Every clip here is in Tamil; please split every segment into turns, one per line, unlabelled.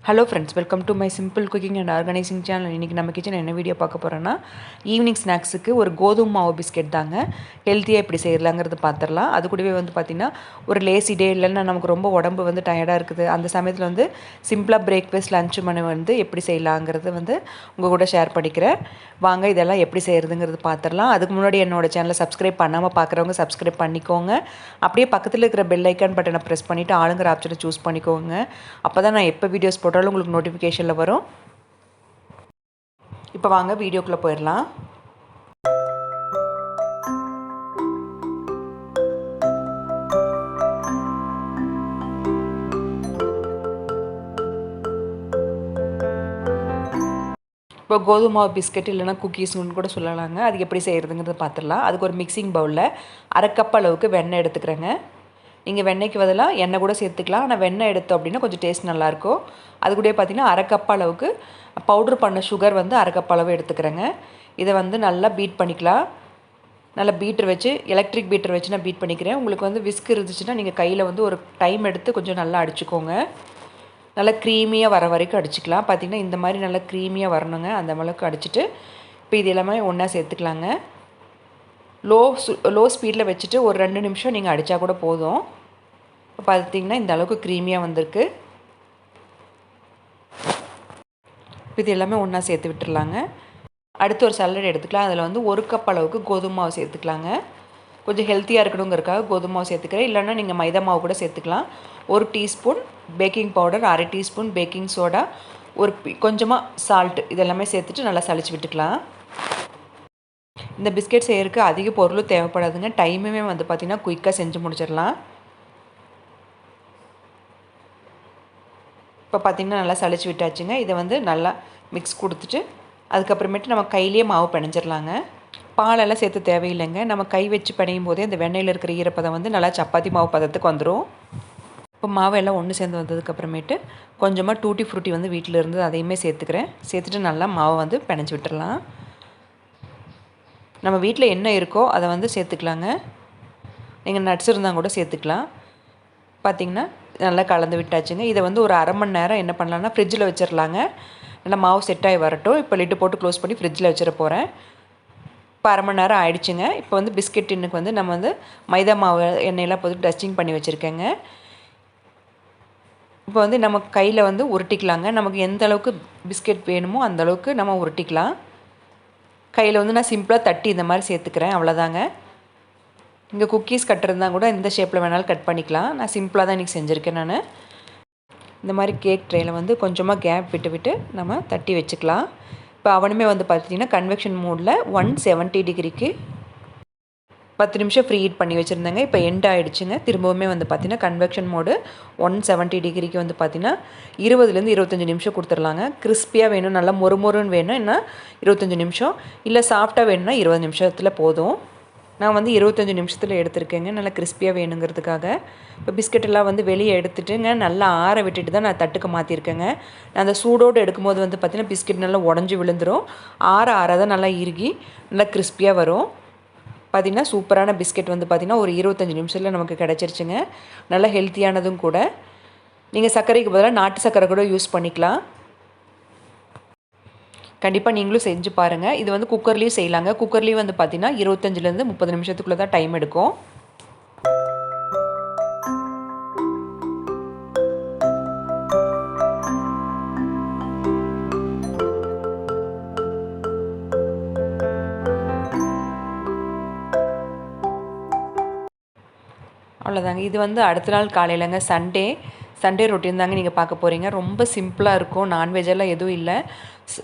Hello friends, welcome to my simple cooking and organising channel. இன்றைக்கி நம்ம கிச்சன் என்ன வீடியோ பார்க்க போகிறோன்னா, ஈவினிங் ஸ்நாக்ஸுக்கு ஒரு கோதுமை மாவு பிஸ்கெட் தாங்க. ஹெல்த்தியாக எப்படி செய்யலாங்கிறது பார்த்துடலாம். அது கூடவே பார்த்திங்கன்னா, ஒரு லேசி டே இல்லைன்னா நமக்கு ரொம்ப உடம்பு டயர்டாக இருக்குது, அந்த சமயத்தில் சிம்பிளாக பிரேக்ஃபாஸ்ட் லன்ச் மனு எப்படி செய்யலாங்கிறது உங்கள் கூட ஷேர் பண்ணிக்கிறேன். வாங்க இதெல்லாம் எப்படி செய்கிறதுங்கிறது பார்த்துடலாம். அதுக்கு முன்னாடி என்னோடய சேனலை சப்ஸ்கிரைப் பண்ணாமல் பார்க்குறவங்க சப்ஸ்கிரைப் பண்ணிக்கோங்க. அப்படியே பக்கத்தில் இருக்கிற பெல் ஐக்கான் பட்டனை ப்ரெஸ் பண்ணிவிட்டு ஆளுங்கிற ஆப்ஷனை சூஸ் பண்ணிக்கோங்க. அப்போ தான் நான் எப்போ வீடியோஸ் போட்டாலும் உங்களுக்கு நோட்டிஃபிகேஷனில் வரும். இப்போ வாங்க வீடியோக்குள்ளே போயிடலாம். இப்போ கோதுமை மாவு பிஸ்கெட் இல்லைனா குக்கீஸ்னு கூட சொல்லலாங்க. அது எப்படி செய்கிறதுங்கிறத பார்த்துடலாம். அதுக்கு ஒரு மிக்சிங் பவுலில் அரை கப் அளவுக்கு வெண்ணெய் எடுத்துக்கிறேங்க. நீங்கள் வெண்ணெய்க்கு பதிலாக எண்ணெய் கூட சேர்த்துக்கலாம். ஆனால் வெண்ணெய் எடுத்தோம் அப்படின்னா கொஞ்சம் டேஸ்ட் நல்லாயிருக்கும். அது கூட பார்த்திங்கன்னா அரை கப் அளவுக்கு பவுட்ரு பண்ண சுகர் அரை கப் அளவு எடுத்துக்கிறேங்க. இதை நல்லா பீட் பண்ணிக்கலாம். நல்லா பீட்டர் வச்சு, எலக்ட்ரிக் பீட்டர் வச்சு நான் பீட் பண்ணிக்கிறேன். உங்களுக்கு விஸ்க் இருந்துச்சுன்னா நீங்கள் கையில் ஒரு டைம் எடுத்து கொஞ்சம் நல்லா அடிச்சுக்கோங்க. நல்லா க்ரீமியாக வர வரைக்கும் அடிச்சுக்கலாம். பார்த்திங்கன்னா இந்த மாதிரி நல்லா க்ரீமியாக வரணுங்க. அந்த அளவுக்கு அடிச்சுட்டு இப்போ இது எல்லாமே ஒன்றா சேர்த்துக்கலாங்க. லோ ஸ்பீடில் வச்சுட்டு ஒரு 2 நிமிஷம் நீங்கள் அடித்தா கூட போதும். இப்போ பார்த்திங்கன்னா இந்த அளவுக்கு க்ரீமியாக வந்திருக்கு. இது எல்லாமே ஒன்றா சேர்த்து விட்டுடலாங்க. அடுத்து ஒரு சல்லடை எடுத்துக்கலாம். அதில் 1 கப் அளவுக்கு கோதுமை மாவு சேர்த்துக்கலாங்க. கொஞ்சம் ஹெல்த்தியாக இருக்கணுங்கிறதுக்காக கோதுமை மாவு சேர்த்துக்கிறேன். இல்லைன்னா நீங்கள் மைதா மாவு கூட சேர்த்துக்கலாம். 1 டீஸ்பூன் பேக்கிங் பவுடர், அரை டீஸ்பூன் பேக்கிங் சோடா, கொஞ்சமாக சால்ட்டு, இதெல்லாமே சேர்த்துட்டு நல்லா சளிச்சு விட்டுக்கலாம். இந்த பிஸ்கெட் செய்கிறதுக்கு அதிக பொருளும் தேவைப்படாதுங்க. டைமுமே பார்த்திங்கன்னா குயிக்காக செஞ்சு முடிச்சிடலாம். இப்போ பார்த்திங்கன்னா நல்லா சளிச்சு விட்டாச்சுங்க. இதை நல்லா மிக்ஸ் கொடுத்துட்டு அதுக்கப்புறமேட்டு நம்ம கையிலேயே மாவு பிணைஞ்சிடலாங்க. பாலெல்லாம் சேர்த்து தேவையில்லைங்க. நம்ம கை வச்சு பிணையும் போதே அந்த வெண்ணெயில் இருக்கிற ஈரப்பதம் நல்லா சப்பாத்தி மாவு பதத்துக்கு வந்துடும். இப்போ மாவு எல்லாம் ஒன்று சேர்ந்து வந்ததுக்கப்புறமேட்டு கொஞ்சமாக டூட்டி ஃப்ரூட்டி வீட்டில் இருந்து அதையுமே சேர்த்துக்கிறேன். சேர்த்துட்டு நல்லா மாவை பிணைஞ்சி விட்டுடலாம். நம்ம வீட்டில் என்ன இருக்கோ அதை சேர்த்துக்கலாங்க. நீங்கள் நட்ஸ் இருந்தால் கூட சேர்த்துக்கலாம். பார்த்திங்கன்னா நல்லா கலந்து விட்டாச்சுங்க. இதை ஒரு அரை மணி நேரம் என்ன பண்ணலான்னா ஃப்ரிட்ஜில் வச்சிடலாங்க. நல்லா மாவு செட் ஆகி வரட்டும். இப்போ லிட்டு போட்டு க்ளோஸ் பண்ணி ஃப்ரிட்ஜில் வச்சிட போகிறேன். இப்போ அரை மணி நேரம் ஆயிடுச்சுங்க. இப்போ பிஸ்கெட் டின்னுக்கு நம்ம மைதா மாவு எண்ணெயெல்லாம் போட்டு டஸ்டிங் பண்ணி வச்சுருக்கேங்க. இப்போ நம்ம கையில் உருட்டிக்கலாங்க. நமக்கு எந்த அளவுக்கு பிஸ்கெட் வேணுமோ அந்தளவுக்கு நம்ம உருட்டிக்கலாம். கையில் நான் சிம்பிளாக தட்டி இந்த மாதிரி சேர்த்துக்கிறேன், அவ்வளோதாங்க. இங்கே குக்கீஸ் கட்டுறதுனா கூட இந்த ஷேப்பில் வேணாலும் கட் பண்ணிக்கலாம். நான் சிம்பிளாக தான் இன்றைக்கி செஞ்சுருக்கேன். நான் இந்த மாதிரி கேக் ட்ரேயில் கொஞ்சமாக கேப் விட்டு விட்டு நம்ம தட்டி வச்சுக்கலாம். இப்போ அவனுமே பார்த்திங்கன்னா கன்வெக்ஷன் மோடில் 170 டிகிரிக்கு 10 நிமிஷம் ஃப்ரீ ஹீட் பண்ணி வச்சுருந்தேங்க. இப்போ எண்ட் ஆகிடுச்சுங்க. திரும்பவுமே பார்த்திங்கன்னா கன்வெக்ஷன் மோடு 170 டிகிரிக்கு பார்த்திங்கன்னா 20லேருந்து 25 நிமிஷம் கொடுத்துடலாங்க. கிறிஸ்பியாக வேணும், நல்லா மொறுமொறுன்னு வேணும் என்ன 25 நிமிஷம், இல்லை சாஃப்டாக வேணும்னா 20 நிமிஷத்தில் போதும். நான் 25 நிமிஷத்தில் எடுத்திருக்கேங்க, நல்லா கிறிஸ்பியாக வேணுங்கிறதுக்காக. இப்போ பிஸ்கெட்டெல்லாம் வெளியே எடுத்துட்டுங்க நல்லா ஆற விட்டுட்டு தான் நான் தட்டுக்கு மாற்றிருக்கேங்க. நான் அந்த சூடோடு எடுக்கும்போது பார்த்திங்கன்னா பிஸ்கெட் நல்லா உடஞ்சி விழுந்துடும். ஆற தான் நல்லா இறுகி நல்லா கிறிஸ்பியாக வரும். பார்த்திங்கன்னா சூப்பரான பிஸ்கெட் பார்த்திங்கன்னா ஒரு 25 நிமிஷத்தில் நமக்கு கிடச்சிருச்சுங்க. நல்லா ஹெல்த்தியானதும் கூட. நீங்கள் சர்க்கரைக்கு பதிலாக நாட்டு சர்க்கரை கூட யூஸ் பண்ணிக்கலாம். கண்டிப்பாக நீங்களும் செஞ்சு பாருங்கள். இது குக்கர்லேயும் செய்யலாங்க. குக்கர்லேயும் பார்த்திங்கன்னா 25லேருந்து 30 நிமிஷத்துக்குள்ளே தான் டைம் எடுக்கும். அவ்வளோதாங்க. இது அடுத்த நாள் காலையிலங்க சண்டே ரொட்டீன் தாங்க நீங்கள் பார்க்க போகிறீங்க. ரொம்ப சிம்பிளாக இருக்கும். நான்வெஜ்ஜெல்லாம் எதுவும் இல்லை.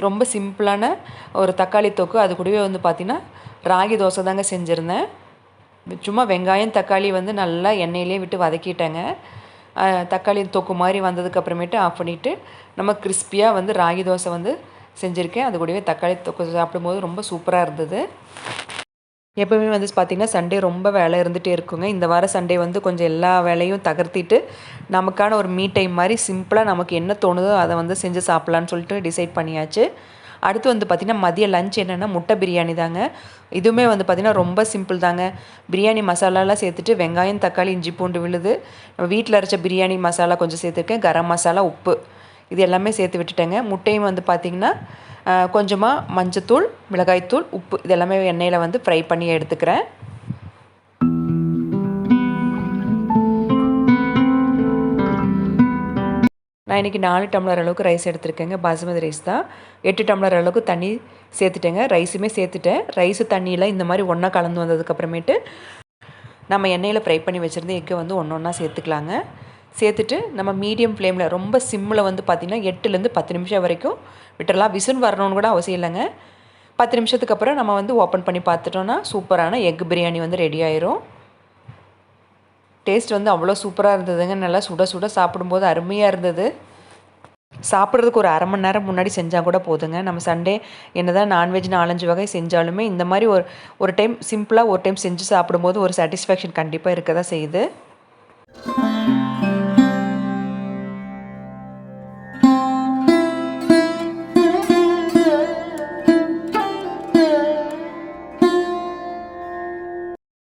ரொம்ப சிம்பிளான ஒரு தக்காளி தொக்கு. அது கூடவே பார்த்திங்கன்னா ராகி தோசை தாங்க செஞ்சுருந்தேன். சும்மா வெங்காயம் தக்காளி நல்லா எண்ணெயிலே விட்டு வதக்கிட்டேங்க. தக்காளி தொக்கு மாதிரி வந்ததுக்கப்புறமேட்டு ஆஃப் பண்ணிவிட்டு நம்ம கிறிஸ்பியாக ராகி தோசை செஞ்சுருக்கேன். அது கூடவே தக்காளி தொக்கு சாப்பிடும்போது ரொம்ப சூப்பராக இருந்தது. எப்போவுமே பார்த்திங்கன்னா சண்டே ரொம்ப வேலை இருந்துகிட்டே இருக்குங்க. இந்த வாரம் சண்டே கொஞ்சம் எல்லா வேலையும் தகர்த்திட்டு நமக்கான ஒரு மீ டைம் மாதிரி சிம்பிளாக நமக்கு என்ன தோணுதோ அதை செஞ்சு சாப்பிட்லான்னு சொல்லிட்டு டிசைட் பண்ணியாச்சு. அடுத்து பார்த்திங்கன்னா மதிய லஞ்ச் என்னென்னா முட்டை பிரியாணி தாங்க. இதுவுமே பார்த்திங்கன்னா ரொம்ப சிம்பிள் தாங்க. பிரியாணி மசாலாலாம் சேர்த்துட்டு வெங்காயம் தக்காளி இஞ்சி பூண்டு விழுது, நம்ம வீட்டில் அரைச்ச பிரியாணி மசாலா கொஞ்சம் சேர்த்துருக்கேன், கரம் மசாலா, உப்பு, இது எல்லாமே சேர்த்து விட்டுட்டேங்க. முட்டையும் வந்து பார்த்திங்கன்னா கொஞ்சமாக மஞ்சத்தூள், மிளகாய்த்தூள், உப்பு இது எல்லாமே எண்ணெயில் வந்து ஃப்ரை பண்ணி எடுத்துக்கிறேன். நான் இன்றைக்கி 4 டம்ளர் அளவுக்கு ரைஸ் எடுத்துருக்கேங்க. பாசுமதி ரைஸ் தான். 8 டம்ளர் அளவுக்கு தண்ணி சேர்த்துட்டேங்க. ரைஸுமே சேர்த்துட்டேன். ரைஸு தண்ணியில் இந்த மாதிரி ஒன்றா கலந்து வந்ததுக்கப்புறமேட்டு நம்ம எண்ணெயில் ஃப்ரை பண்ணி வச்சுருந்த எக்கை வந்து ஒன்றா சேர்த்துக்கலாங்க. சேர்த்துட்டு நம்ம மீடியம் ஃப்ளேமில் ரொம்ப சிம்மில் வந்து பார்த்திங்கன்னா 8லேருந்து 10 நிமிஷம் வரைக்கும் விட்டுறலாம். விசில் வரணும்னு கூட அவசியம் இல்லைங்க. 10 நிமிஷத்துக்கு அப்புறம் நம்ம வந்து ஓப்பன் பண்ணி பார்த்துட்டோன்னா சூப்பரான எக் பிரியாணி வந்து ரெடி ஆயிரும். டேஸ்ட் வந்து அவ்வளோ சூப்பராக இருந்ததுங்க. நல்லா சுட சுட சாப்பிடும்போது அருமையாக இருந்தது. சாப்பிட்றதுக்கு ஒரு 1/2 மணி நேரம் முன்னாடி செஞ்சால் கூட போதுங்க. நம்ம சண்டே என்ன தான் நான்வெஜ் 4-5 வகை செஞ்சாலுமே இந்த மாதிரி ஒரு டைம் சிம்பிளாக ஒரு டைம் செஞ்சு சாப்பிடும்போது ஒரு சாட்டிஸ்ஃபேக்ஷன் கண்டிப்பாக இருக்க தான் செய்யுது.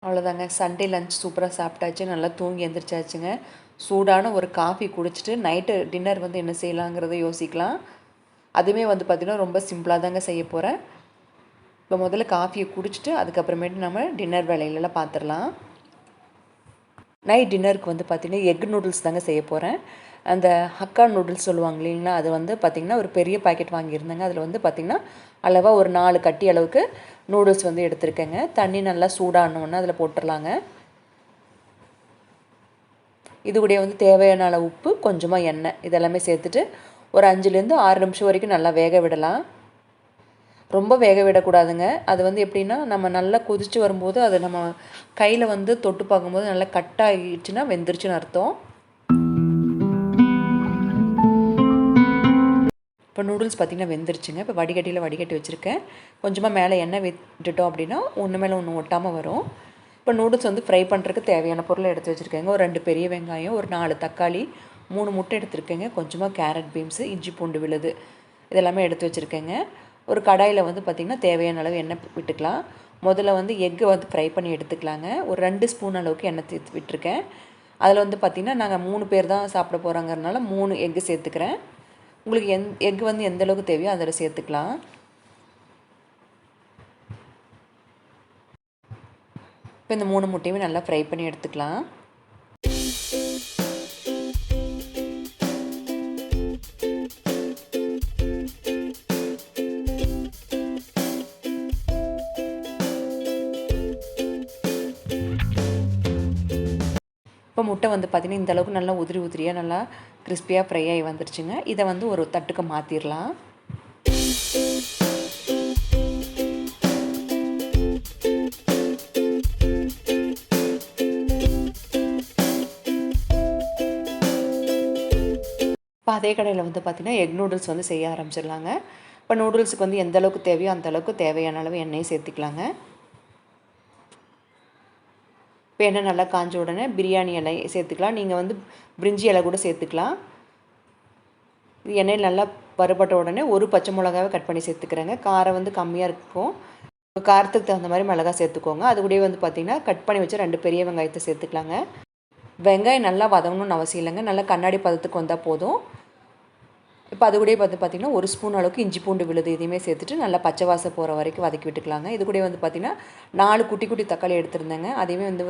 அவ்வளோதாங்க. சண்டே லஞ்ச் சூப்பராக சாப்பிட்டாச்சு. நல்லா தூங்கி எழுந்திரிச்சாச்சுங்க. சூடான ஒரு காஃபி குடிச்சிட்டு நைட்டு டின்னர் வந்து என்ன செய்யலாங்கிறத யோசிக்கலாம். அதுவுமே வந்து பார்த்திங்கன்னா ரொம்ப சிம்பிளாக தாங்க செய்ய போகிறேன். இப்போ முதல்ல காஃபியை குடிச்சிட்டு அதுக்கப்புறமேட்டு நம்ம டின்னர் வேலையிலலாம் பார்த்துடலாம். நைட் டின்னருக்கு வந்து பார்த்திங்கன்னா எக் நூடுல்ஸ் தாங்க செய்ய போகிறேன். அந்த ஹக்கா நூடுல்ஸ் சொல்லுவாங்க இல்லைங்களா, அது வந்து பார்த்திங்கன்னா ஒரு பெரிய பாக்கெட் வாங்கியிருந்தேங்க. அதில் வந்து பார்த்திங்கன்னா அளவாக ஒரு 4 கட்டி அளவுக்கு நூடுல்ஸ் வந்து எடுத்துருக்கேங்க. தண்ணி நல்லா சூடானோன்னா அதில் போட்டுடலாங்க. இது கூட வந்து தேவையான அளவு உப்பு, கொஞ்சமாக எண்ணெய் இதெல்லாமே சேர்த்துட்டு ஒரு 5லேருந்து 6 நிமிஷம் வரைக்கும் நல்லா வேக விடலாம். ரொம்ப வேக விடக்கூடாதுங்க. அது வந்து எப்படின்னா நம்ம நல்லா கொதித்து வரும்போது அது நம்ம கையில் வந்து தொட்டு பார்க்கும்போது நல்லா கட் ஆகிடுச்சுன்னா வெந்துருச்சுன்னு அர்த்தம். இப்போ நூடுல்ஸ் பார்த்திங்கன்னா வெந்துருச்சுங்க. இப்போ வடிகட்டியில் வடிகட்டி வச்சுருக்கேன். கொஞ்சமாக மேலே எண்ணெய் விட்டுட்டோம் அப்படின்னா ஒன்று மேலே ஒன்று ஒட்டாமல் வரும். இப்போ நூடுல்ஸ் வந்து ஃப்ரை பண்ணுறதுக்கு தேவையான பொருளை எடுத்து வச்சுருக்கேங்க. ஒரு 2 பெரிய வெங்காயம், ஒரு 4 தக்காளி, 3 முட்டை எடுத்துருக்கேங்க. கொஞ்சமாக கேரட், பீன்ஸு, இஞ்சி பூண்டு விழுது இதெல்லாமே எடுத்து வச்சுருக்கேங்க. ஒரு கடாயில் வந்து பார்த்திங்கன்னா தேவையான அளவு எண்ணெய் விட்டுக்கலாம். முதல்ல வந்து எக்கு வந்து ஃப்ரை பண்ணி எடுத்துக்கலாங்க. ஒரு 2 ஸ்பூன் அளவுக்கு எண்ணெய் சேர்த்து விட்டுருக்கேன். அதில் வந்து பார்த்திங்கன்னா நாங்கள் 3 பேர் தான் சாப்பிட போகிறாங்கிறதுனால 3 எக்கு சேர்த்துக்கிறேன். உங்களுக்கு எக் வந்து எந்த அளவுக்கு தேவையோ அதில் சேர்த்துக்கலாம். இப்போ இந்த 3 முட்டையுமே நல்லா ஃப்ரை பண்ணி எடுத்துக்கலாம். இப்போ முட்டை வந்து பார்த்திங்கன்னா இந்த அளவுக்கு நல்லா உதிரி உதிரியாக நல்லா கிறிஸ்பியாக ஃப்ரை ஆகி வந்துருச்சுங்க. இதை வந்து ஒரு தட்டுக்கு மாற்றிடலாம். இப்போ அதே கடையில் வந்து பார்த்திங்கன்னா எக் நூடுல்ஸ் வந்து செய்ய ஆரம்பிச்சிடலாங்க. இப்போ நூடுல்ஸுக்கு வந்து எந்த அளவுக்கு தேவையோ அந்த அளவுக்கு தேவையான அளவு எண்ணெயை சேர்த்துக்கலாங்க. இப்போ எண்ணெய் நல்லா காஞ்ச உடனே பிரியாணி இலை சேர்த்துக்கலாம். நீங்கள் வந்து பிரிஞ்சி இலை கூட சேர்த்துக்கலாம். இது எண்ணெயில் நல்லா வறுபட்ட உடனே ஒரு பச்சை மிளகாவை கட் பண்ணி சேர்த்துக்கிறேங்க. காரம் வந்து கம்மியாக இருக்கும். காரத்துக்கு தகுந்த மாதிரி மிளகா சேர்த்துக்கோங்க. அது கூட வந்து பார்த்திங்கன்னா கட் பண்ணி வச்சு 2 பெரிய வெங்காயத்தை சேர்த்துக்கலாங்க. வெங்காயம் நல்லா வதங்கணும்னு அவசியம் இல்லைங்க. நல்லா கண்ணாடி பதத்துக்கு வந்தால் போதும். இப்போ அது கூட பார்த்திங்கன்னா 1 ஸ்பூன் அளவுக்கு இஞ்சி பூண்டு விழுது இதையுமே சேர்த்துட்டு நல்லா பச்சை வாசம் போகிற வரைக்கும் வதக்கி விட்டுக்கலாங்க. இது கூட வந்து பார்த்திங்கன்னா 4 குட்டி குட்டி தக்காளி எடுத்துருந்தேங்க. அதையுமே வந்து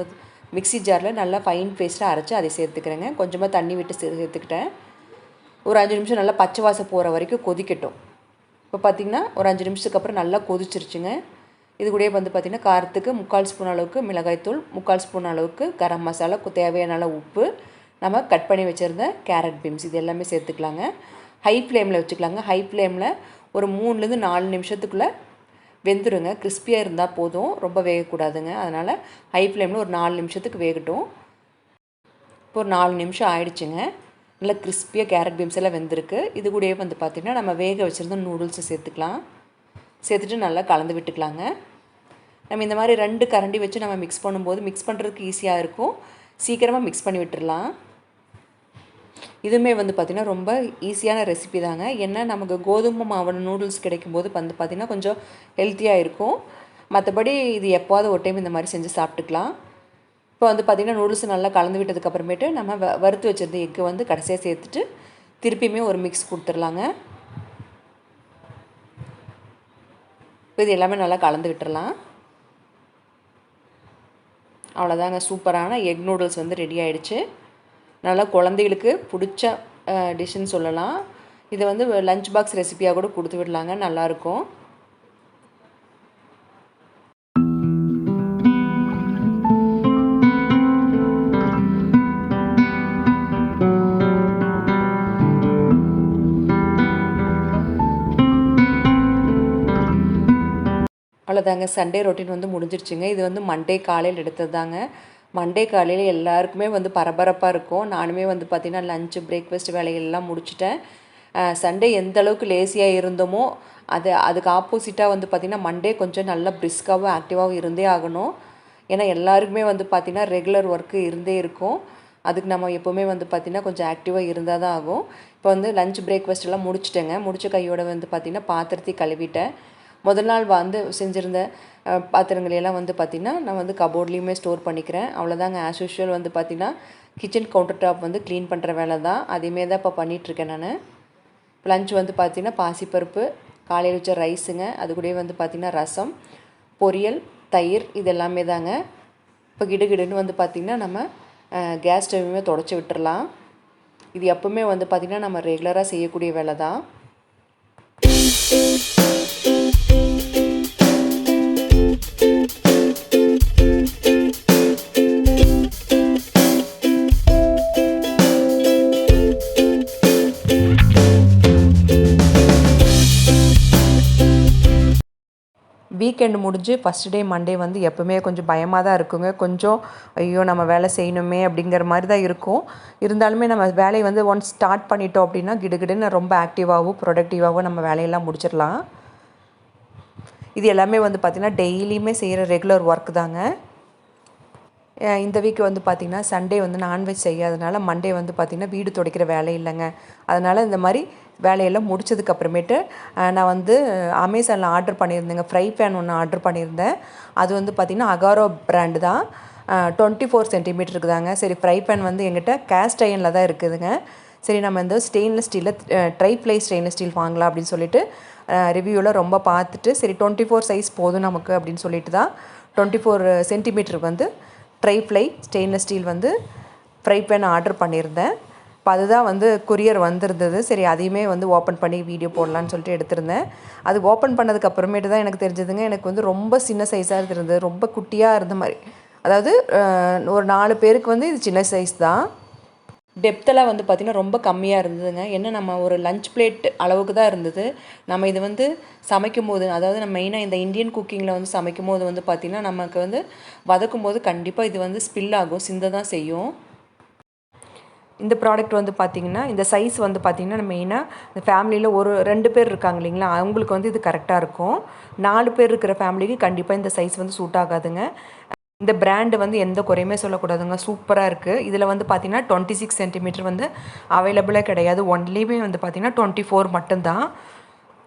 மிக்ஸி ஜாரில் நல்லா ஃபைன் பேஸ்ட்டாக அரைச்சி அதை சேர்த்துக்கிறேங்க. கொஞ்சமாக தண்ணி விட்டு சேர்த்துக்கிட்டேன். ஒரு 5 நிமிஷம் நல்லா பச்சை வாசம் போகிற வரைக்கும் கொதிக்கட்டும். இப்போ பார்த்திங்கன்னா ஒரு 5 நிமிஷத்துக்கு அப்புறம் நல்லா கொதிச்சிருச்சுங்க. இது கூட வந்து பார்த்திங்கன்னா காரத்துக்கு 3/4 ஸ்பூன் அளவுக்கு மிளகாய்த்தூள், 3/4 ஸ்பூன் அளவுக்கு கரம் மசாலா, தேவையான அளவு உப்பு, நம்ம கட் பண்ணி வச்சுருந்த கேரட் பீன்ஸ் இது எல்லாமே சேர்த்துக்கலாங்க. ஹை ஃப்ளேமில் வச்சுக்கலாங்க. ஹை ஃப்ளேமில் ஒரு 3லேருந்து 4 நிமிஷத்துக்குள்ளே வெந்துடுங்க. கிறிஸ்பியாக இருந்தால் போதும், ரொம்ப வேகக்கூடாதுங்க. அதனால் ஹை ஃப்ளேமில் ஒரு 4 நிமிஷத்துக்கு வேகட்டும். இப்போ ஒரு 4 நிமிஷம் ஆயிடுச்சுங்க. நல்லா கிறிஸ்பியாக கேரட் பீன்ஸ் எல்லாம் வெந்திருக்கு. இது கூடயே வந்து பார்த்திங்கன்னா நம்ம வேக வச்சுருந்த நூடுல்ஸை சேர்த்துக்கலாம். சேர்த்துட்டு நல்லா கலந்து விட்டுக்கலாங்க. நம்ம இந்த மாதிரி 2 கரண்டி வச்சு நம்ம மிக்ஸ் பண்ணும்போது மிக்ஸ் பண்ணுறதுக்கு ஈஸியாக இருக்கும். சீக்கிரமாக மிக்ஸ் பண்ணி விட்டுடலாம். இதுவுமே வந்து பார்த்திங்கன்னா ரொம்ப ஈஸியான ரெசிபி தாங்க. ஏன்னா நமக்கு கோதுமை மாவு நூடுல்ஸ் கிடைக்கும்போது வந்து பார்த்திங்கன்னா கொஞ்சம் ஹெல்த்தியாக இருக்கும். மற்றபடி இது எப்போவாவது ஒரு டைம் இந்த மாதிரி செஞ்சு சாப்பிட்டுக்கலாம். இப்போ வந்து பார்த்திங்கன்னா நூடுல்ஸ் நல்லா கலந்து விட்டதுக்கப்புறமேட்டு நம்ம வறுத்து வச்சுருந்த எக்கு வந்து கடைசியாக சேர்த்துட்டு திருப்பியுமே ஒரு மிக்ஸ் கொடுத்துடலாங்க. இப்போ இது எல்லாமே நல்லா கலந்து விட்டுறலாம். அவ்வளோதாங்க, சூப்பரான எக் நூடுல்ஸ் வந்து ரெடி ஆகிடுச்சு. நல்லா குழந்தைகளுக்கு பிடிச்ச டிஷ்ஷுன்னு சொல்லலாம். இதை வந்து லஞ்ச் பாக்ஸ் ரெசிபியாக கூட கொடுத்து விடலாங்க, நல்லாயிருக்கும். அவ்வளோதாங்க, சண்டே ரொட்டீன் வந்து முடிஞ்சிருச்சுங்க. இது வந்து மண்டே காலையில் எடுத்தது தாங்க. மண்டே காலையில் எல்லாருக்குமே வந்து பரபரப்பாக இருக்கும். நானுமே வந்து பார்த்திங்கன்னா லஞ்சு பிரேக்ஃபாஸ்ட் வேலைகள்லாம் முடிச்சுட்டேன். சண்டே எந்த அளவுக்கு லேசியாக இருந்தோமோ அதுக்கு ஆப்போசிட்டாக வந்து பார்த்திங்கன்னா மண்டே கொஞ்சம் நல்லா பிரிஸ்காகவும் ஆக்டிவாகவும் இருந்தே ஆகணும். ஏன்னா எல்லாருக்குமே வந்து பார்த்திங்கன்னா ரெகுலர் ஒர்க்கு இருந்தே இருக்கும். அதுக்கு நம்ம எப்போவுமே வந்து பார்த்திங்கன்னா கொஞ்சம் ஆக்டிவாக இருந்தால் தான் ஆகும். இப்போ வந்து லஞ்ச் பிரேக்ஃபாஸ்ட் எல்லாம் முடிச்சிட்டேங்க. முடித்த கையோட வந்து பார்த்திங்கன்னா பாத்திரத்தையும் கழுவிட்டேன். முதல் நாள் வந்து செஞ்சுருந்த பாத்திரங்களெல்லாம் வந்து பார்த்திங்கன்னா நான் வந்து கபோர்ட்லேயுமே ஸ்டோர் பண்ணிக்கிறேன். அவ்வளோதாங்க. ஆஸ் யூஷுவல் வந்து பார்த்திங்கன்னா கிச்சன் கவுண்டர் டாப் வந்து க்ளீன் பண்ணுற வேலை தான். அதேமாரி தான் இப்போ பண்ணிகிட்ருக்கேன் நான். லஞ்ச் வந்து பார்த்திங்கன்னா பாசிப்பருப்பு, காலையில் வச்ச ரைஸுங்க, அது கூட வந்து பார்த்திங்கன்னா ரசம், பொரியல், தயிர், இது எல்லாமே தாங்க. இப்போ கிடுகிடுன்னு வந்து பார்த்திங்கன்னா நம்ம கேஸ் ஸ்டவ்வுமே தொடச்சி விட்டுறலாம். இது எப்போவுமே வந்து பார்த்திங்கன்னா நம்ம ரெகுலராக செய்யக்கூடிய வேலை தான். வீக்கெண்ட் முடிஞ்சு ஃபஸ்ட் டே மண்டே வந்து எப்போவுமே கொஞ்சம் பயமாக தான் இருக்குங்க. கொஞ்சம் ஐயோ நம்ம வேலை செய்யணுமே அப்படிங்கிற மாதிரி தான் இருக்கும். இருந்தாலுமே நம்ம வேலையை வந்து ஒன்ஸ் ஸ்டார்ட் பண்ணிட்டோம் அப்படின்னா கிடுகிடுன்னு ரொம்ப ஆக்டிவாகவும் ப்ரொடக்டிவாகவும் நம்ம வேலையெல்லாம் முடிச்சிடலாம். இது எல்லாமே வந்து பார்த்திங்கன்னா டெய்லியுமே செய்கிற ரெகுலர் ஒர்க் தாங்க. இந்த வீக் வந்து பார்த்திங்கன்னா சண்டே வந்து நான்வெஜ் செய்யாதனால மண்டே வந்து பார்த்திங்கன்னா வீடு துடைக்கிற வேலை இல்லைங்க. அதனால் இந்த மாதிரி வேலையெல்லாம் முடிச்சதுக்கப்புறமேட்டு நான் வந்து அமேசானில் ஆர்டர் பண்ணியிருந்தேங்க. ஃப்ரை பேன் ஒன்று ஆர்டர் பண்ணியிருந்தேன். அது வந்து பார்த்திங்கன்னா அகாரோ பிராண்டு தான். 24 சென்டிமீட்டருக்கு தாங்க. சரி, ஃப்ரை பேன் வந்து எங்கிட்ட கேஸ்ட் அயனில் தான் இருக்குதுங்க. சரி, நம்ம இந்த ஸ்டெயின்லெஸ் ஸ்டீலில் ட்ரைப்ளை ஸ்டெயின்லெஸ் ஸ்டீல் வாங்கலாம் அப்படின்னு சொல்லிட்டு ரிவ்யூவில் ரொம்ப பார்த்துட்டு சரி 24 சைஸ் போதும் நமக்கு அப்படின்னு சொல்லிட்டு தான் 24 சென்டிமீட்டருக்கு வந்து ட்ரைப்ளை ஸ்டெயின்லெஸ் ஸ்டீல் வந்து ஃப்ரை பேன் ஆர்டர் பண்ணியிருந்தேன். இப்போ அதுதான் வந்து கொரியர் வந்திருந்தது. சரி, அதையுமே வந்து ஓப்பன் பண்ணி வீடியோ போடலான்னு சொல்லிட்டு எடுத்திருந்தேன். அது ஓப்பன் பண்ணதுக்கு அப்புறமேட்டு தான் எனக்கு தெரிஞ்சதுங்க, எனக்கு வந்து ரொம்ப சின்ன சைஸாக இருந்தது, ரொம்ப குட்டியாக இருந்த மாதிரி. அதாவது ஒரு 4 பேருக்கு வந்து இது சின்ன சைஸ் தான். டெப்த்தெல்லாம் வந்து பார்த்திங்கன்னா ரொம்ப கம்மியாக இருந்ததுங்க. என்ன நம்ம ஒரு லஞ்ச் பிளேட் அளவுக்கு தான் இருந்தது. நம்ம இது வந்து சமைக்கும் போது, அதாவது நம்ம மெயினாக இந்த இந்தியன் குக்கிங்கில் வந்து சமைக்கும் போது வந்து பார்த்திங்கன்னா நமக்கு வந்து வதக்கும் போது கண்டிப்பாக இது வந்து ஸ்பில் ஆகும், சிந்த தான் செய்யும். இந்த ப்ராடக்ட் வந்து பார்த்திங்கன்னா இந்த சைஸ் வந்து பார்த்திங்கன்னா மெயினாக இந்த ஃபேமிலியில் ஒரு 2 பேர் இருக்காங்க இல்லைங்களா, அவங்களுக்கு வந்து இது கரெக்டாக இருக்கும். 4 பேர் இருக்கிற ஃபேமிலிக்கு கண்டிப்பாக இந்த சைஸ் வந்து சூட் ஆகாதுங்க. இந்த பிராண்டு வந்து எந்த குறையுமே சொல்லக்கூடாதுங்க, சூப்பராக இருக்குது. இதில் வந்து பார்த்திங்கன்னா 26 சென்டிமீட்டர் வந்து அவைலபிளாக கிடையாது. ஒன்லியுமே வந்து பார்த்திங்கன்னா 24 மட்டும்தான்.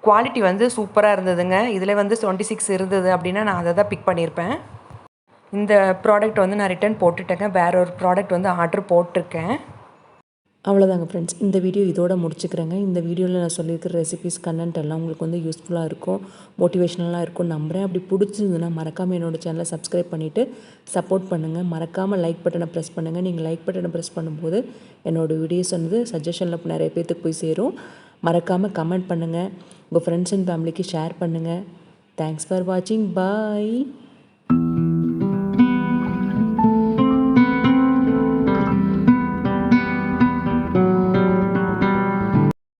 குவாலிட்டி வந்து சூப்பராக இருந்ததுங்க. இதில் வந்து 26 இருந்தது அப்படின்னா நான் அதை தான் பிக் பண்ணியிருப்பேன். இந்த ப்ராடக்ட் வந்து நான் ரிட்டர்ன் போட்டுட்டேங்க. வேற ஒரு ப்ராடக்ட் வந்து ஆர்டர் போட்டிருக்கேன்.
அவ்வளோதாங்க ஃப்ரெண்ட்ஸ், இந்த வீடியோ இதோட முடிச்சுக்கிறேங்க. இந்த வீடியோவில் நான் சொல்லியிருக்கிற ரெசிபிஸ் கண்டென்ட் எல்லாம் உங்களுக்கு வந்து யூஸ்ஃபுல்லாக இருக்கும், மோட்டிவேஷ்னலாக இருக்கும் நம்புகிறேன். அப்படி பிடிச்சிருந்ததுன்னா மறக்காமல் என்னோடய சேனலை சப்ஸ்கிரைப் பண்ணிவிட்டு சப்போர்ட் பண்ணுங்கள். மறக்காமல் லைக் பட்டனை ப்ரெஸ் பண்ணுங்கள். நீங்கள் லைக் பட்டனை ப்ரெஸ் பண்ணும்போது என்னோடய வீடியோஸ் வந்து சஜஷனில் நிறைய பேர்த்துக்கு போய் சேரும். மறக்காமல் கமெண்ட் பண்ணுங்கள். உங்கள் ஃப்ரெண்ட்ஸ் அண்ட் ஃபேமிலிக்கு ஷேர் பண்ணுங்கள். தேங்க்ஸ் ஃபார் வாட்சிங். பாய்.